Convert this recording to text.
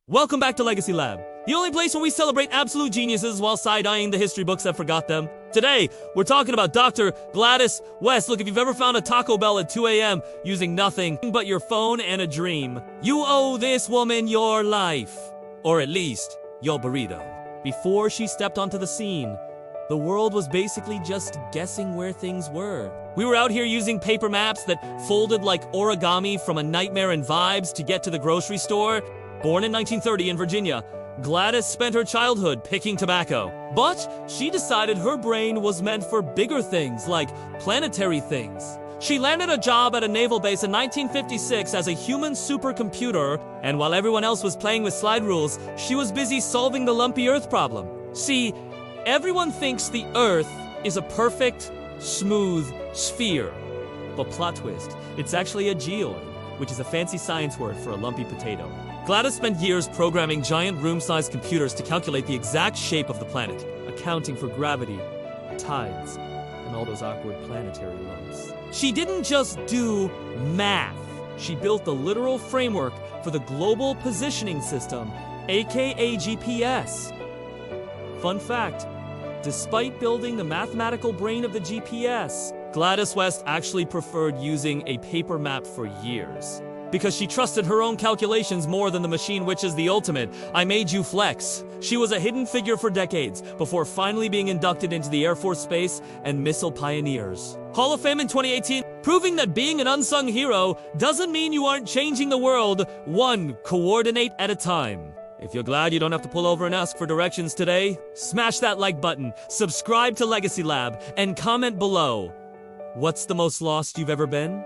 Welcome back to Legacy Lab, the only place where we celebrate absolute geniuses while side-eyeing the history books that forgot them. Today, we're talking about Dr. Gladys West. Look, if you've ever found a Taco Bell at 2 a.m. using nothing but your phone and a dream, you owe this woman your life. Or at least, your burrito. Before she stepped onto the scene, the world was basically just guessing where things were. We were out here using paper maps that folded like origami from A Nightmare in Vibes to get to the grocery store. Born in 1930 in Virginia, Gladys spent her childhood picking tobacco. But she decided her brain was meant for bigger things, like planetary things. She landed a job at a naval base in 1956 as a human supercomputer, and while everyone else was playing with slide rules, she was busy solving the lumpy Earth problem. See, everyone thinks the Earth is a perfect, smooth sphere. But plot twist, it's actually a geoid, which is a fancy science word for a lumpy potato. Gladys spent years programming giant room-sized computers to calculate the exact shape of the planet, accounting for gravity, tides, and all those awkward planetary lumps. She didn't just do math. She built the literal framework for the Global Positioning System, aka GPS. Fun fact, despite building the mathematical brain of the GPS, Gladys West actually preferred using a paper map for years, because she trusted her own calculations more than the machine, which is the ultimate "I made you flex." She was a hidden figure for decades, before finally being inducted into the Air Force Space and Missile Pioneers Hall of Fame in 2018, proving that being an unsung hero doesn't mean you aren't changing the world one coordinate at a time. If you're glad you don't have to pull over and ask for directions today, smash that like button, subscribe to Legacy Lab, and comment below. What's the most lost you've ever been?